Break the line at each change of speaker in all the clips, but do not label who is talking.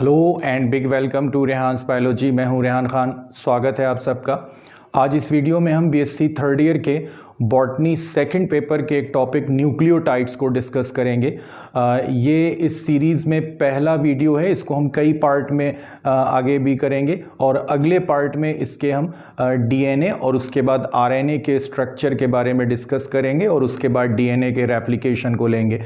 Hello and big welcome to Rehan's biology. मैं हूं रेहान खान। स्वागत है आप सबका। आज इस वीडियो में हम बीएससी थर्ड ईयर के बॉटनी सेकंड पेपर के एक टॉपिक न्यूक्लियोटाइड्स को डिस्कस करेंगे। ये इस सीरीज़ में पहला वीडियो है। इसको हम कई पार्ट में आगे भी करेंगे और अगले पार्ट में इसके हम डीएनए और उसके बाद आरएनए के स्ट्रक्चर के बारे में डिस्कस करेंगे और उसके बाद डीएनए के रेप्लिकेशन को लेंगे।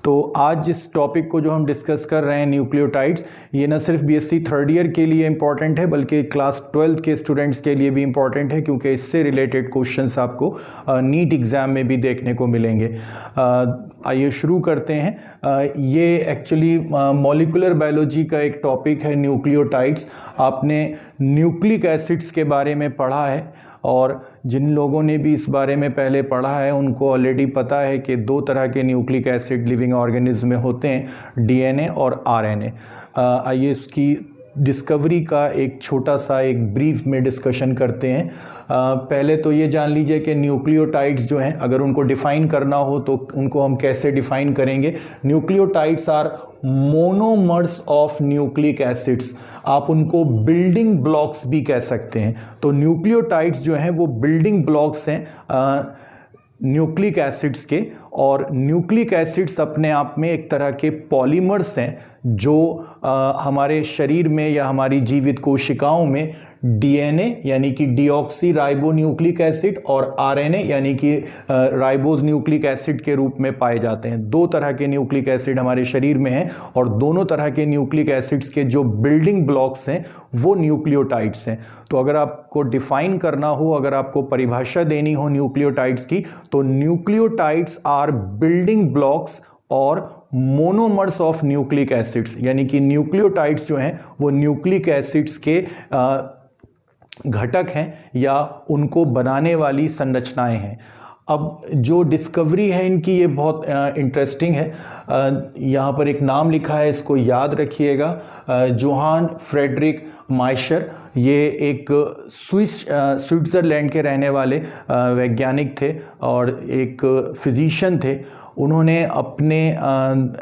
तो आज जिस टॉपिक को जो हम डिस्कस कर रहे हैं न्यूक्लियोटाइड्स, ये न सिर्फ बीएससी थर्ड ईयर के लिए इम्पॉर्टेंट है बल्कि क्लास 12th के स्टूडेंट्स के लिए भी इम्पॉर्टेंट है, क्योंकि इससे रिलेटेड क्वेश्चंस आपको नीट एग्ज़ाम में भी देखने को मिलेंगे। आइए शुरू करते हैं। ये एक्चुअली मॉलिक्यूलर बायोलॉजी का एक टॉपिक है न्यूक्लियोटाइड्स। आपने न्यूक्लिक एसिड्स के बारे में पढ़ा है और जिन लोगों ने भी इस बारे में पहले पढ़ा है उनको ऑलरेडी पता है कि दो तरह के न्यूक्लिक एसिड लिविंग ऑर्गेनिज्म में होते हैं, डीएनए और आरएनए। आइए इसकी डिस्कवरी का एक छोटा सा एक ब्रीफ में डिस्कशन करते हैं। पहले तो ये जान लीजिए कि न्यूक्लियोटाइड्स जो हैं, अगर उनको डिफ़ाइन करना हो तो उनको हम कैसे डिफ़ाइन करेंगे। Nucleotides are monomers of nucleic acids. आप उनको बिल्डिंग ब्लॉक्स भी कह सकते हैं। तो न्यूक्लियोटाइड्स जो हैं वो बिल्डिंग ब्लॉक्स हैं न्यूक्लिक एसिड्स के, और न्यूक्लिक एसिड्स अपने आप में एक तरह के पॉलीमर्स हैं जो हमारे शरीर में या हमारी जीवित कोशिकाओं में डीएनए यानी कि डीऑक्सी राइबो न्यूक्लिक एसिड और आरएनए यानी कि राइबोज न्यूक्लिक एसिड के रूप में पाए जाते हैं। दो तरह के न्यूक्लिक एसिड हमारे शरीर में हैं और दोनों तरह के न्यूक्लिक एसिड्स के जो बिल्डिंग ब्लॉक्स हैं वो न्यूक्लियोटाइड्स हैं। तो अगर आपको डिफाइन करना हो, अगर आपको परिभाषा देनी हो न्यूक्लियोटाइड्स की, तो न्यूक्लियोटाइड्स आर बिल्डिंग ब्लॉक्स और मोनोमर्स ऑफ न्यूक्लिक एसिड्स, यानी कि न्यूक्लियोटाइड्स जो हैं वो न्यूक्लिक एसिड्स के घटक हैं या उनको बनाने वाली संरचनाएं हैं। अब जो डिस्कवरी है इनकी, ये बहुत इंटरेस्टिंग है। यहाँ पर एक नाम लिखा है, इसको याद रखिएगा। जोहान फ्रेडरिक माइशर, ये एक स्विट्ज़रलैंड के रहने वाले वैज्ञानिक थे और एक फिजिशियन थे। उन्होंने अपने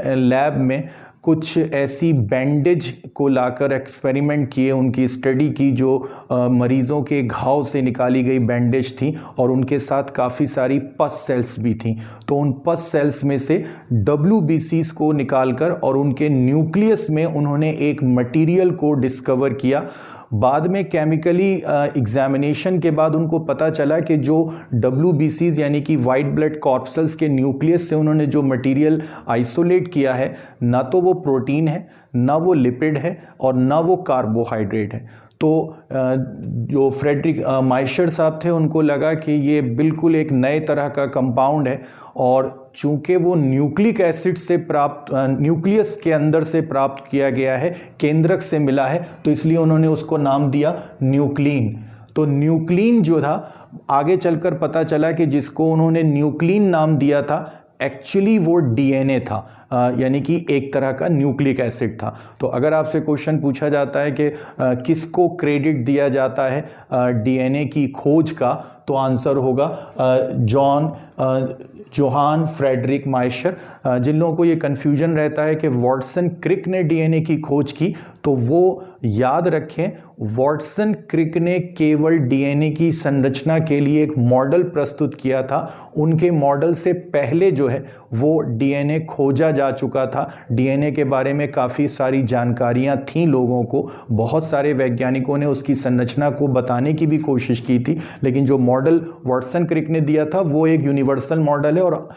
लैब में कुछ ऐसी बैंडेज को लाकर एक्सपेरिमेंट किए, उनकी स्टडी की जो मरीज़ों के घाव से निकाली गई बैंडेज थी और उनके साथ काफ़ी सारी पस सेल्स भी थी। तो उन पस सेल्स में से WBCs को निकालकर और उनके न्यूक्लियस में उन्होंने एक मटेरियल को डिस्कवर किया। बाद में केमिकली एग्जामिनेशन के बाद उनको पता चला कि जो WBCs यानी कि वाइट ब्लड कॉर्पसल्स के न्यूक्लियस से उन्होंने जो मटेरियल आइसोलेट किया है, ना तो वो प्रोटीन है, ना वो लिपिड है और ना वो कार्बोहाइड्रेट है। तो जो फ्रेडरिक माइशर साहब थे उनको लगा कि ये बिल्कुल एक नए तरह का कंपाउंड है और चूंकि वो न्यूक्लिक एसिड से प्राप्त, न्यूक्लियस के अंदर से प्राप्त किया गया है, केंद्रक से मिला है, तो इसलिए उन्होंने उसको नाम दिया न्यूक्लिन। तो न्यूक्लिन जो था, आगे चलकर पता चला कि जिसको उन्होंने न्यूक्लिन नाम दिया था एक्चुअली वो डीएनए था, यानी कि एक तरह का न्यूक्लिक एसिड था। तो अगर आपसे क्वेश्चन पूछा जाता है कि किसको क्रेडिट दिया जाता है डीएनए की खोज का, तो आंसर होगा जोहान फ्रेडरिक माइशर। जिन लोगों को ये कन्फ्यूजन रहता है कि वाटसन क्रिक ने डीएनए की खोज की, तो वो याद रखें, वाटसन क्रिक ने केवल डीएनए की संरचना के लिए एक मॉडल प्रस्तुत किया था। उनके मॉडल से पहले जो है वो डीएनए खोजा जा चुका था। डीएनए के बारे में काफ़ी सारी जानकारियां थीं लोगों को, बहुत सारे वैज्ञानिकों ने उसकी संरचना को बताने की भी कोशिश की थी, लेकिन जो मॉडल वाटसन क्रिक ने दिया था वो एक यूनिवर्सल मॉडल है और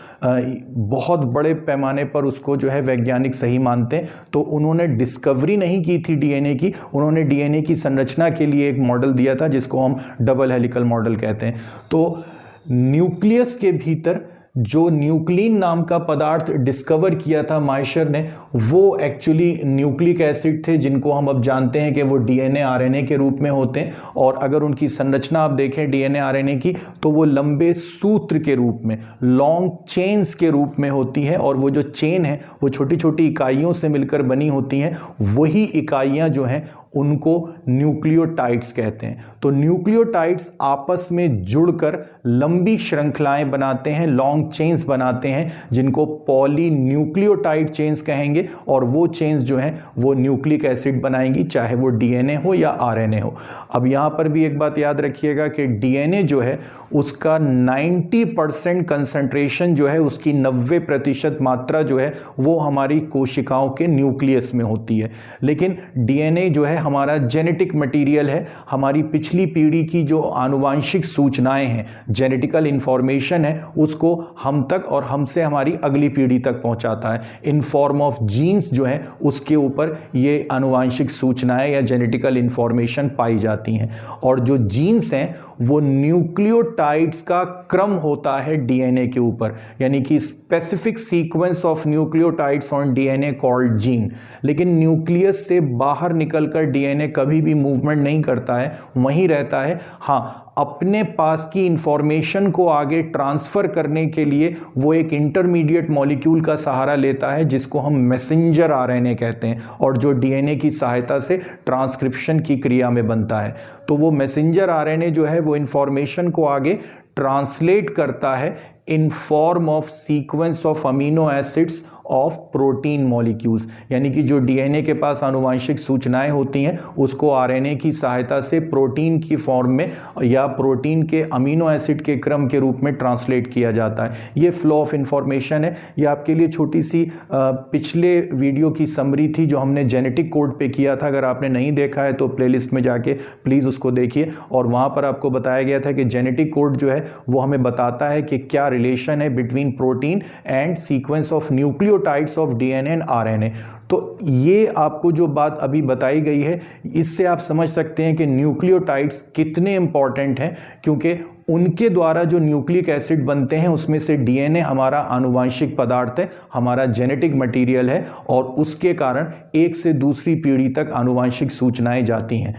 बहुत बड़े पैमाने पर उसको जो है वैज्ञानिक सही मानते हैं। तो उन्होंने डिस्कवरी नहीं की थी डीएनए की, उन्होंने डीएनए की संरचना के लिए एक मॉडल दिया था जिसको हम डबल हेलिकल मॉडल कहते हैं। तो न्यूक्लियस के भीतर जो न्यूक्लिन नाम का पदार्थ डिस्कवर किया था माइशर ने, वो एक्चुअली न्यूक्लिक एसिड थे जिनको हम अब जानते हैं कि वो डीएनए आरएनए के रूप में होते हैं। और अगर उनकी संरचना आप देखें डीएनए आरएनए की, तो वो लंबे सूत्र के रूप में, लॉन्ग चेन्स के रूप में होती है और वो जो चेन है वो छोटी छोटी इकाइयों से मिलकर बनी होती हैं। वही इकाइयाँ जो हैं उनको न्यूक्लियोटाइड्स कहते हैं। तो न्यूक्लियोटाइड्स आपस में जुड़कर लंबी श्रृंखलाएं बनाते हैं, लॉन्ग चेन्स बनाते हैं, जिनको पॉलीन्यूक्लियोटाइड चेन्स कहेंगे, और वो चेन्स जो हैं वो न्यूक्लिक एसिड बनाएंगी, चाहे वो डीएनए हो या आरएनए हो। अब यहां पर भी एक बात याद रखिएगा कि डीएनए जो है उसका 90% कंसंट्रेशन जो है, उसकी 90% मात्रा जो है वो हमारी कोशिकाओं के न्यूक्लियस में होती है। लेकिन डीएनए जो है हमारा जेनेटिक मटेरियल है, हमारी पिछली पीढ़ी की जो आनुवांशिक सूचनाएं हैं, जेनेटिकल इंफॉर्मेशन है, उसको हम तक और हमसे हमारी अगली पीढ़ी तक पहुंचाता है। इन फॉर्म ऑफ जीन्स जो है उसके ऊपर ये आनुवांशिक सूचनाएं या जेनेटिकल इंफॉर्मेशन पाई जाती हैं। और जो जीन्स हैं वो न्यूक्लियोटाइड्स का क्रम होता है डीएनए के ऊपर, यानी कि specific sequence of nucleotides on DNA called gene. लेकिन न्यूक्लियस से बाहर निकलकर डीएनए कभी भी मूवमेंट नहीं करता है, वहीं रहता है। हाँ, अपने पास की इंफॉर्मेशन को आगे ट्रांसफर करने के लिए वो एक इंटरमीडिएट मॉलिक्यूल का सहारा लेता है, जिसको हम मैसेंजर आरएनए कहते हैं, और जो डीएनए की सहायता से ट्रांसक्रिप्शन की क्रिया में बनता है। तो वो मैसेंजर आरएनए जो है वो इंफॉर्मेशन को आगे ट्रांसलेट करता है in form of sequence of amino acids of protein molecules, यानी कि जो डीएनए के पास आनुवांशिक सूचनाएं होती हैं उसको आरएनए की सहायता से प्रोटीन की फॉर्म में या प्रोटीन के अमीनो एसिड के क्रम के रूप में ट्रांसलेट किया जाता है। ये फ्लो ऑफ इंफॉर्मेशन है। ये आपके लिए छोटी सी पिछले वीडियो की समरी थी जो हमने जेनेटिक कोड पे किया था। अगर आपने नहीं देखा है तो प्लेलिस्ट में जाके प्लीज़ उसको देखिए, और वहाँ पर आपको बताया गया था कि जेनेटिक कोड जो है वो हमें बताता है कि क्या रिलेशन है between protein and sequence of nucleotides of DNA and RNA. तो ये आपको जो बात अभी बताई गई है, इससे आप समझ सकते हैं कि न्यूक्लियोटाइड्स कितने इंपॉर्टेंट हैं, क्योंकि उनके द्वारा जो न्यूक्लिक एसिड बनते हैं उसमें से डीएनए हमारा आनुवांशिक पदार्थ है, हमारा जेनेटिक मटेरियल है, और उसके कारण एक से दूसरी पीढ़ी तक आनुवांशिक सूचनाएं जाती हैं।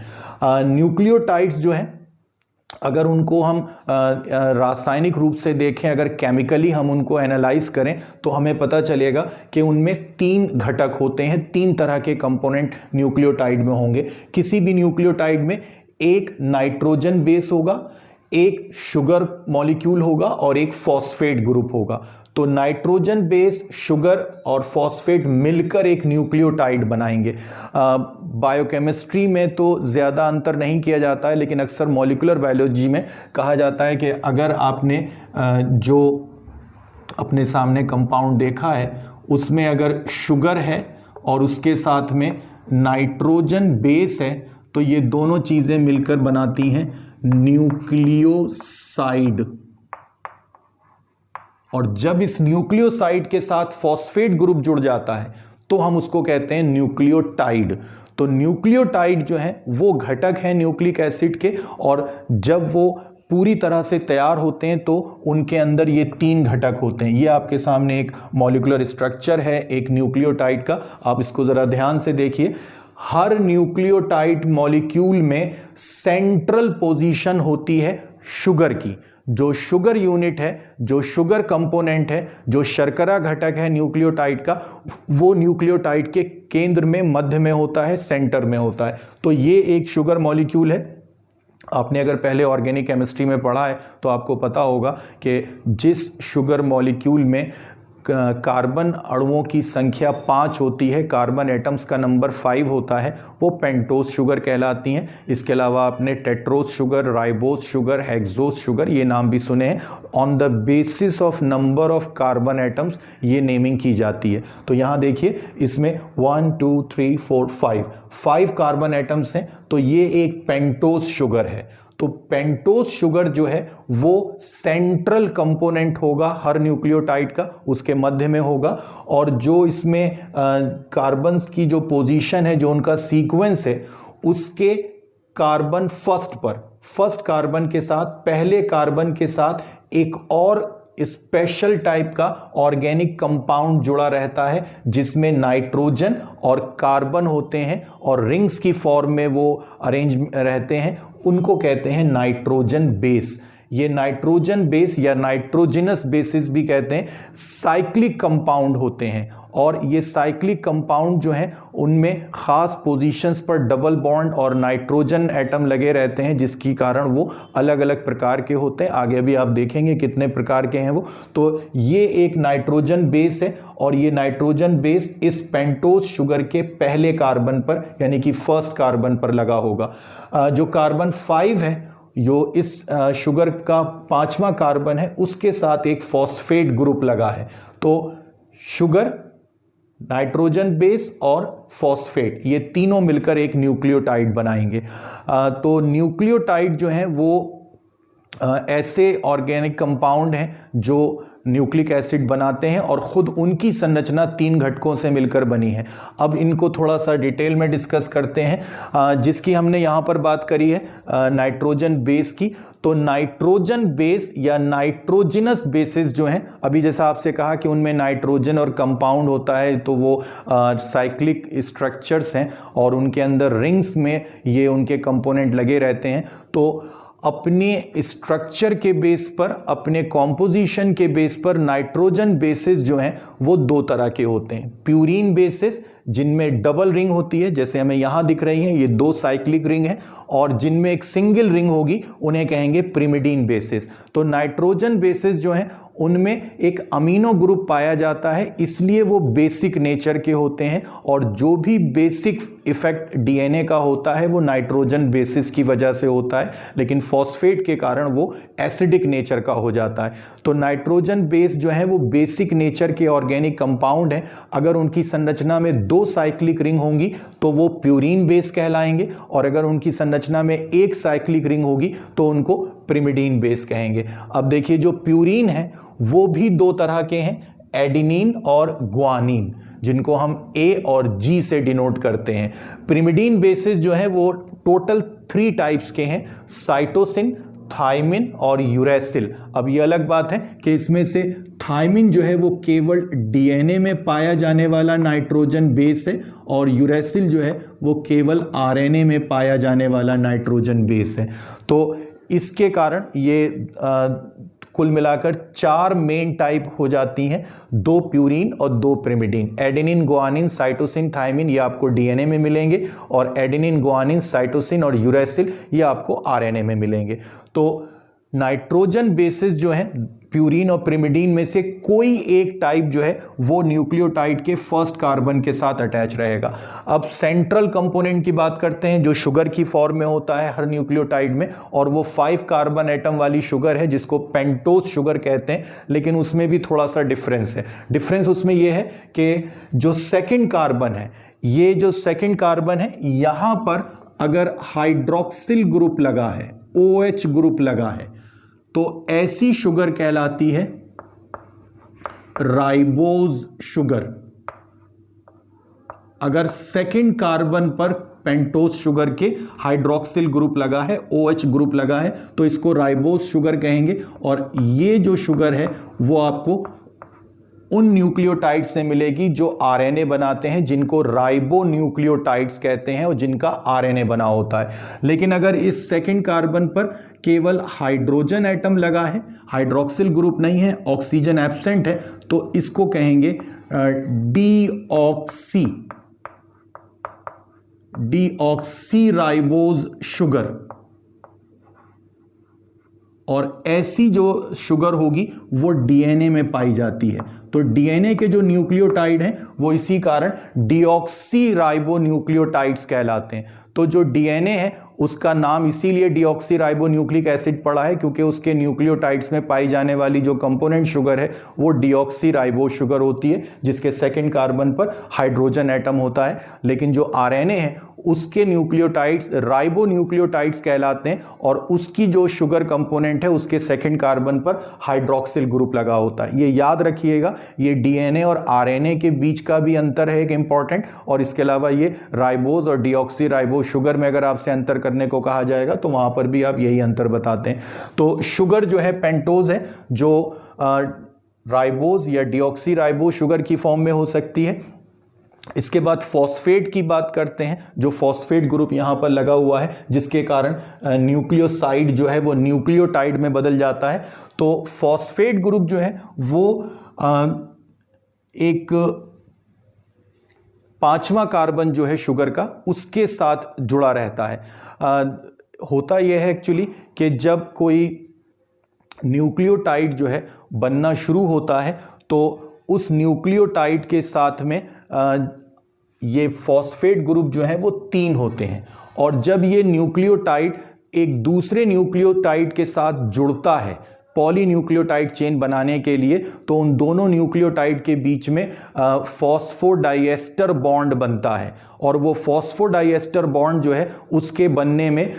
न्यूक्लियोटाइड्स जो हैं, अगर उनको हम रासायनिक रूप से देखें, अगर केमिकली हम उनको एनालाइज करें, तो हमें पता चलेगा कि उनमें 3 घटक होते हैं, 3 तरह के कंपोनेंट न्यूक्लियोटाइड में होंगे। किसी भी न्यूक्लियोटाइड में एक नाइट्रोजन बेस होगा, एक शुगर मॉलिक्यूल होगा और एक फॉस्फेट ग्रुप होगा। तो नाइट्रोजन बेस, शुगर और फॉस्फेट मिलकर एक न्यूक्लियोटाइड बनाएंगे। बायोकेमिस्ट्री में तो ज़्यादा अंतर नहीं किया जाता है, लेकिन अक्सर मॉलिक्यूलर बायोलॉजी में कहा जाता है कि अगर आपने जो अपने सामने कंपाउंड देखा है उसमें अगर शुगर है और उसके साथ में नाइट्रोजन बेस है, तो ये दोनों चीज़ें मिलकर बनाती हैं न्यूक्लियोसाइड। और जब इस न्यूक्लियोसाइड के साथ फॉस्फेट ग्रुप जुड़ जाता है तो हम उसको कहते हैं न्यूक्लियोटाइड। तो न्यूक्लियोटाइड जो है वो घटक है न्यूक्लिक एसिड के, और जब वो पूरी तरह से तैयार होते हैं तो उनके अंदर ये 3 घटक होते हैं। ये आपके सामने एक मॉलिक्यूलर स्ट्रक्चर है एक न्यूक्लियोटाइड का, आप इसको ज़रा ध्यान से देखिए। हर न्यूक्लियोटाइड मॉलिक्यूल में सेंट्रल पोजीशन होती है शुगर की। जो शुगर यूनिट है, जो शुगर कंपोनेंट है, जो शर्करा घटक है न्यूक्लियोटाइड का, वो न्यूक्लियोटाइड के केंद्र में, मध्य में होता है, सेंटर में होता है। तो ये एक शुगर मॉलिक्यूल है। आपने अगर पहले ऑर्गेनिक केमिस्ट्री में पढ़ा है तो आपको पता होगा कि जिस शुगर मॉलिक्यूल में कार्बन अणुओं की संख्या 5 होती है, कार्बन एटम्स का नंबर 5 होता है, वो पेंटोस शुगर कहलाती हैं। इसके अलावा आपने Tedros sugar, ribose sugar, hexose sugar, ये नाम भी सुने हैं। On the basis of number of carbon atoms ये नेमिंग की जाती है। तो यहाँ देखिए, इसमें 1 2 3 4 5 कार्बन एटम्स हैं, तो ये एक पेंटोस शुगर है। तो पेंटोस शुगर जो है वो सेंट्रल कंपोनेंट होगा हर न्यूक्लियोटाइड का, उसके मध्य में होगा। और जो इसमें कार्बन्स की जो पोजीशन है, जो उनका सीक्वेंस है, उसके कार्बन फर्स्ट कार्बन के साथ, पहले कार्बन के साथ एक और स्पेशल टाइप का ऑर्गेनिक कंपाउंड जुड़ा रहता है, जिसमें नाइट्रोजन और कार्बन होते हैं और रिंग्स की फॉर्म में वो अरेंज रहते हैं। उनको कहते हैं नाइट्रोजन बेस। ये नाइट्रोजन बेस या नाइट्रोजिनस बेसिस भी कहते हैं, साइक्लिक कंपाउंड होते हैं। और ये साइक्लिक कंपाउंड जो हैं उनमें खास पोजीशंस पर डबल बॉन्ड और नाइट्रोजन एटम लगे रहते हैं, जिसकी कारण वो अलग अलग प्रकार के होते हैं। आगे भी आप देखेंगे कितने प्रकार के हैं वो। तो ये एक नाइट्रोजन बेस है और ये नाइट्रोजन बेस इस पेंटोज शुगर के पहले कार्बन पर यानी कि फर्स्ट कार्बन पर लगा होगा। जो कार्बन 5 है, जो इस शुगर का 5वां कार्बन है, उसके साथ एक फॉस्फेट ग्रुप लगा है। तो शुगर, नाइट्रोजन बेस और फॉस्फेट, ये तीनों मिलकर एक न्यूक्लियोटाइड बनाएंगे। तो न्यूक्लियोटाइड जो है वो ऐसे ऑर्गेनिक कंपाउंड हैं जो न्यूक्लिक एसिड बनाते हैं और ख़ुद उनकी संरचना 3 घटकों से मिलकर बनी है। अब इनको थोड़ा सा डिटेल में डिस्कस करते हैं। जिसकी हमने यहाँ पर बात करी है नाइट्रोजन बेस की। तो नाइट्रोजन बेस या नाइट्रोजिनस बेसिस जो हैं, अभी जैसा आपसे कहा कि उनमें नाइट्रोजन और कंपाउंड होता है, तो वो साइक्लिक स्ट्रक्चर्स हैं और उनके अंदर रिंग्स में ये उनके कंपोनेंट लगे रहते हैं। तो अपने स्ट्रक्चर के बेस पर, अपने कॉम्पोजिशन के बेस पर नाइट्रोजन बेसिस जो हैं वो 2 तरह के होते हैं। प्यूरीन बेसिस जिनमें डबल रिंग होती है, जैसे हमें यहां दिख रही हैं, ये 2 साइक्लिक रिंग है, और जिनमें एक सिंगल रिंग होगी उन्हें कहेंगे पिरिमिडीन बेसिस। तो नाइट्रोजन बेसिस जो हैं उनमें एक अमीनो ग्रुप पाया जाता है, इसलिए वो बेसिक नेचर के होते हैं और जो भी बेसिक इफेक्ट डीएनए का होता है वो नाइट्रोजन बेसिस की वजह से होता है, लेकिन फॉस्फेट के कारण वो एसिडिक नेचर का हो जाता है। तो नाइट्रोजन बेस जो है वो बेसिक नेचर के ऑर्गेनिक कंपाउंड हैं। अगर उनकी संरचना में 2 साइक्लिक रिंग होंगी तो वो प्यूरीन बेस कहलाएंगे, और अगर उनकी संरचना में 1 साइक्लिक रिंग होगी तो उनको पिरिमिडीन बेस कहेंगे। अब देखिए, जो प्यूरीन है वो भी 2 तरह के हैं, एडिनिन और ग्वानिन, जिनको हम ए और जी से डिनोट करते हैं। पिरिमिडीन बेसिस जो है वो टोटल 3 टाइप्स के हैं, साइटोसिन, थाइमिन और यूरेसिल। अब ये अलग बात है कि इसमें से थाइमिन जो है वो केवल डीएनए में पाया जाने वाला नाइट्रोजन बेस है और यूरेसिल जो है वो केवल आरएनए में पाया जाने वाला नाइट्रोजन बेस है। तो इसके कारण ये कुल मिलाकर 4 मेन टाइप हो जाती हैं, 2 प्यूरीन और 2 pyrimidine. Adenine, guanine, cytosine, thymine ये आपको डीएनए में मिलेंगे, और एडेनिन, ग्वानिन, साइटोसिन और यूरेसिल ये आपको आरएनए में मिलेंगे। तो नाइट्रोजन बेसिस जो है प्यूरीन और पिरिमिडीन में से कोई एक टाइप जो है वो न्यूक्लियोटाइड के फर्स्ट कार्बन के साथ अटैच रहेगा। अब सेंट्रल कंपोनेंट की बात करते हैं, जो शुगर की फॉर्म में होता है हर न्यूक्लियोटाइड में, और वो 5 कार्बन एटम वाली शुगर है जिसको पेंटोज शुगर कहते हैं, लेकिन उसमें भी थोड़ा सा डिफरेंस है। डिफरेंस उसमें यह है कि जो सेकेंड कार्बन है, ये जो सेकेंड कार्बन है, यहां पर अगर हाइड्रोक्सिल ग्रुप लगा है, OH ग्रुप लगा है, तो ऐसी शुगर कहलाती है राइबोज शुगर। अगर सेकेंड कार्बन पर पेंटोज शुगर के हाइड्रोक्सिल ग्रुप लगा है, OH ग्रुप लगा है, तो इसको राइबोज शुगर कहेंगे। और ये जो शुगर है वो आपको उन न्यूक्लियोटाइड्स से मिलेगी जो आरएनए बनाते हैं, जिनको राइबो न्यूक्लियोटाइड्स कहते हैं और जिनका आरएनए बना होता है। लेकिन अगर इस सेकंड कार्बन पर केवल हाइड्रोजन एटम लगा है, हाइड्रोक्सिल ग्रुप नहीं है, ऑक्सीजन एब्सेंट है, तो इसको कहेंगे डीऑक्सी राइबोज शुगर। और ऐसी जो शुगर होगी वो डीएनए में पाई जाती है। तो डीएनए के जो न्यूक्लियोटाइड हैं वो इसी कारण डीऑक्सी राइबो न्यूक्लियोटाइड्स कहलाते हैं। तो जो डीएनए है उसका नाम इसीलिए डीऑक्सी राइबो न्यूक्लिक एसिड पड़ा है, क्योंकि उसके न्यूक्लियोटाइड्स में पाई जाने वाली जो कंपोनेंट शुगर है वो डीऑक्सी राइबो शुगर होती है, जिसके सेकंड कार्बन पर हाइड्रोजन एटम होता है। लेकिन जो आरएनए है उसके न्यूक्लियोटाइड्स राइबो न्यूक्लियोटाइड्स कहलाते हैं, और उसकी जो शुगर कंपोनेंट है उसके सेकंड कार्बन पर हाइड्रोक्सिल ग्रुप लगा होता है। ये याद रखिएगा, ये डीएनए और आरएनए के बीच का भी अंतर है एक इंपॉर्टेंट, और इसके अलावा ये राइबोज और डीऑक्सी राइबो शुगर में अगर आपसे अंतर करने को कहा जाएगा तो वहां पर भी आप यही अंतर बताते हैं। तो शुगर जो है पेंटोज है, जो राइबोज या डीऑक्सी राइबो शुगर की फॉर्म में हो सकती है। इसके बाद फॉस्फेट की बात करते हैं, जो फॉस्फेट ग्रुप यहाँ पर लगा हुआ है, जिसके कारण न्यूक्लियोसाइड जो है वो न्यूक्लियोटाइड में बदल जाता है। तो फॉस्फेट ग्रुप जो है वो एक 5वां कार्बन जो है शुगर का उसके साथ जुड़ा रहता है। होता यह है एक्चुअली कि जब कोई न्यूक्लियोटाइड जो है बनना शुरू होता है तो उस न्यूक्लियोटाइड के साथ में ये फॉस्फेट ग्रुप जो है वो 3 होते हैं, और जब ये न्यूक्लियोटाइड एक दूसरे न्यूक्लियोटाइड के साथ जुड़ता है पॉलीन्यूक्लियोटाइड चेन बनाने के लिए, तो उन दोनों न्यूक्लियोटाइड के बीच में फॉस्फोडाइएस्टर बॉन्ड बनता है, और वो फॉस्फोडाइएस्टर बॉन्ड जो है उसके बनने में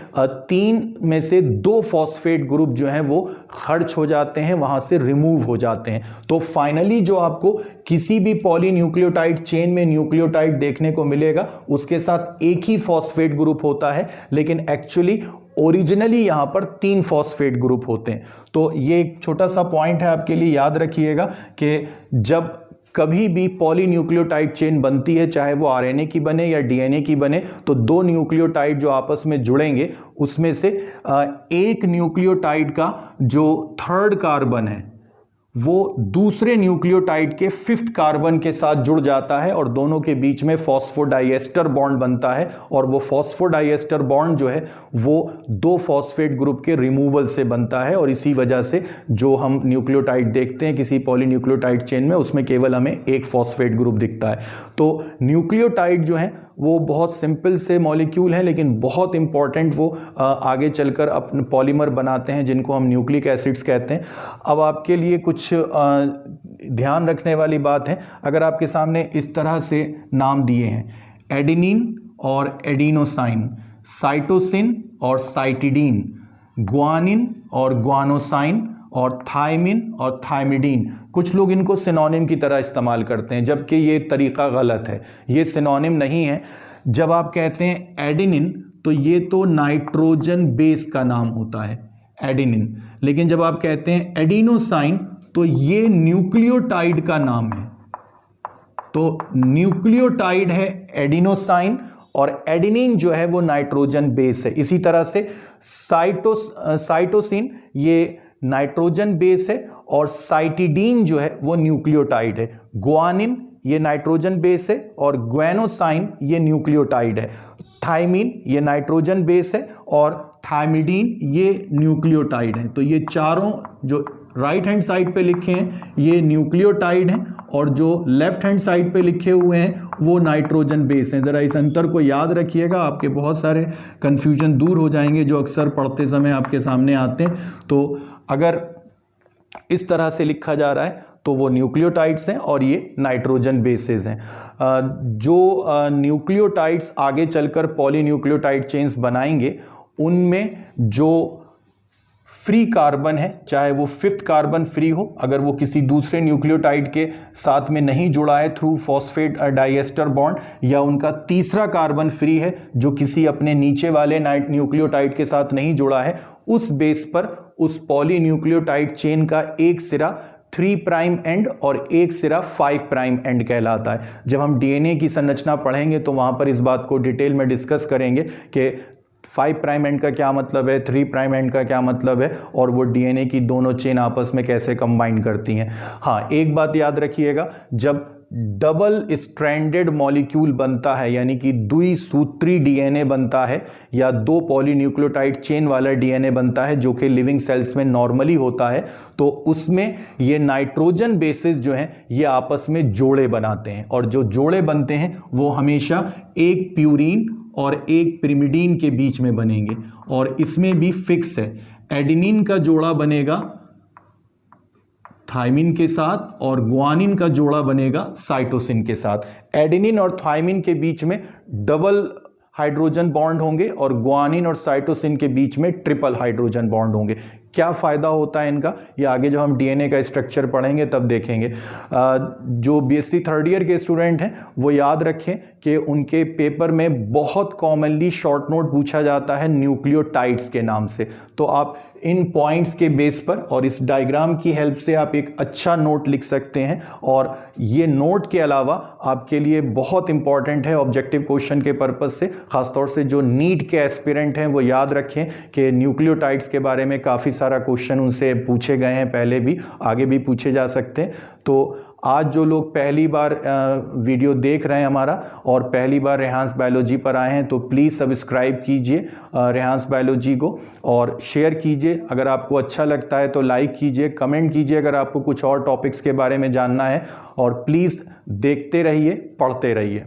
3 में से 2 फॉस्फेट ग्रुप जो हैं वो खर्च हो जाते हैं, वहां से रिमूव हो जाते हैं। तो फाइनली जो आपको किसी भी पॉलीन्यूक्लियोटाइड चेन में न्यूक्लियोटाइड देखने को मिलेगा उसके साथ एक ही फॉस्फेट ग्रुप होता है, लेकिन एक्चुअली ओरिजिनली यहां पर 3 फॉस्फेट ग्रुप होते हैं। तो ये एक छोटा सा पॉइंट है, आपके लिए याद रखिएगा कि जब कभी भी पॉलीन्यूक्लियोटाइड चेन बनती है, चाहे वो आरएनए की बने या डीएनए की बने, तो 2 न्यूक्लियोटाइड जो आपस में जुड़ेंगे उसमें से एक न्यूक्लियोटाइड का जो 3rd कार्बन है वो दूसरे न्यूक्लियोटाइड के 5th कार्बन के साथ जुड़ जाता है, और दोनों के बीच में फॉस्फोडाइएस्टर बॉन्ड बनता है, और वो फॉस्फोडाइएस्टर बॉन्ड जो है वो 2 फॉस्फेट ग्रुप के रिमूवल से बनता है, और इसी वजह से जो हम न्यूक्लियोटाइड देखते हैं किसी पॉलीन्यूक्लियोटाइड चेन में उसमें केवल हमें एक फॉस्फेट ग्रुप दिखता है। तो न्यूक्लियोटाइड जो है वो बहुत सिंपल से मॉलिक्यूल हैं, लेकिन बहुत इंपॉर्टेंट वो आगे चलकर अपने पॉलीमर बनाते हैं जिनको हम न्यूक्लिक एसिड्स कहते हैं। अब आपके लिए कुछ ध्यान रखने वाली बात है, अगर आपके सामने इस तरह से नाम दिए हैं एडेनिन और एडिनोसाइन, साइटोसिन और साइटिडीन, ग्वानिन और ग्वानोसाइन, और थायमिन और थायमिडीन, कुछ लोग इनको सिनोनिम की तरह इस्तेमाल करते हैं जबकि ये तरीका गलत है, ये सिनोनिम नहीं है। जब आप कहते हैं एडेनिन तो ये तो नाइट्रोजन बेस का नाम होता है एडेनिन, लेकिन जब आप कहते हैं एडिनोसाइन तो ये न्यूक्लियोटाइड का नाम है। तो न्यूक्लियोटाइड है एडिनोसाइन और एडेनिन जो है वो नाइट्रोजन बेस है। इसी तरह से साइटोसिन ये नाइट्रोजन बेस है, और साइटिडीन जो है वो न्यूक्लियोटाइड है। ग्वानिन ये नाइट्रोजन बेस है और ग्वेनोसाइन ये न्यूक्लियोटाइड है। थायमिन ये नाइट्रोजन बेस है और थायमिडीन ये न्यूक्लियोटाइड है। तो ये चारों जो राइट हैंड साइड पे लिखे हैं ये न्यूक्लियोटाइड हैं, और जो लेफ्ट हैंड साइड पे लिखे हुए हैं वो नाइट्रोजन बेस हैं। ज़रा इस अंतर को याद रखिएगा, आपके बहुत सारे कन्फ्यूजन दूर हो जाएंगे जो अक्सर पढ़ते समय आपके सामने आते हैं। तो अगर इस तरह से लिखा जा रहा है तो वो न्यूक्लियोटाइड्स हैं और ये नाइट्रोजन बेसेस हैं। जो न्यूक्लियोटाइड्स आगे चलकर पॉलीन्यूक्लियोटाइड चेन्स बनाएंगे उनमें जो फ्री कार्बन है, चाहे वो 5th कार्बन फ्री हो, अगर वो किसी दूसरे न्यूक्लियोटाइड के साथ में नहीं जुड़ा है थ्रू फॉस्फेट डाइएस्टर बॉन्ड, या उनका 3रा कार्बन फ्री है जो किसी अपने नीचे वाले न्यूक्लियोटाइड के साथ नहीं जुड़ा है, उस बेस पर उस पॉलीन्यूक्लियोटाइड चेन का एक सिरा 3 प्राइम एंड और एक सिरा 5 प्राइम एंड कहलाता है। जब हम डीएनए की संरचना पढ़ेंगे तो वहां पर इस बात को डिटेल में डिस्कस करेंगे कि 5 प्राइम एंड का क्या मतलब है, 3 प्राइम एंड का क्या मतलब है, और वो डीएनए की दोनों चेन आपस में कैसे कंबाइन करती हैं। हाँ, एक बात याद रखिएगा, जब डबल स्ट्रैंडेड मॉलिक्यूल बनता है यानी कि द्विसूत्री डीएनए बनता है या 2 पॉलीन्यूक्लियोटाइड चेन वाला डीएनए बनता है जो कि लिविंग सेल्स में नॉर्मली होता है, तो उसमें ये नाइट्रोजन बेसिस जो हैं ये आपस में जोड़े बनाते हैं, और जो जोड़े बनते हैं वो हमेशा एक प्यूरीन और एक पिरिमिडीन के बीच में बनेंगे, और इसमें भी फिक्स है। एडेनिन का जोड़ा बनेगा थायमिन के साथ और ग्वानिन का जोड़ा बनेगा साइटोसिन के साथ। एडेनिन और थायमिन के बीच में डबल हाइड्रोजन बॉन्ड होंगे और ग्वानिन और साइटोसिन के बीच में ट्रिपल हाइड्रोजन बॉन्ड होंगे। क्या फ़ायदा होता है इनका, ये आगे जब हम डीएनए का स्ट्रक्चर पढ़ेंगे तब देखेंगे। जो बीएससी 3rd ईयर के स्टूडेंट हैं वो याद रखें कि उनके पेपर में बहुत कॉमनली शॉर्ट नोट पूछा जाता है न्यूक्लियोटाइड्स के नाम से, तो आप इन पॉइंट्स के बेस पर और इस डायग्राम की हेल्प से आप एक अच्छा नोट लिख सकते हैं। और ये नोट के अलावा आपके लिए बहुत इंपॉर्टेंट है ऑब्जेक्टिव क्वेश्चन के पर्पज से, खासतौर से जो नीट के एस्पिरेंट हैं वो याद रखें कि न्यूक्लियोटाइड्स के बारे में काफ़ी सारा क्वेश्चन उनसे पूछे गए हैं, पहले भी आगे भी पूछे जा सकते हैं। तो आज जो लोग पहली बार वीडियो देख रहे हैं हमारा और पहली बार रेहान्स बायोलॉजी पर आए हैं तो प्लीज़ सब्सक्राइब कीजिए रेहान्स बायोलॉजी को और शेयर कीजिए। अगर आपको अच्छा लगता है तो लाइक कीजिए, कमेंट कीजिए अगर आपको कुछ और टॉपिक्स के बारे में जानना है, और प्लीज़ देखते रहिए, पढ़ते रहिए।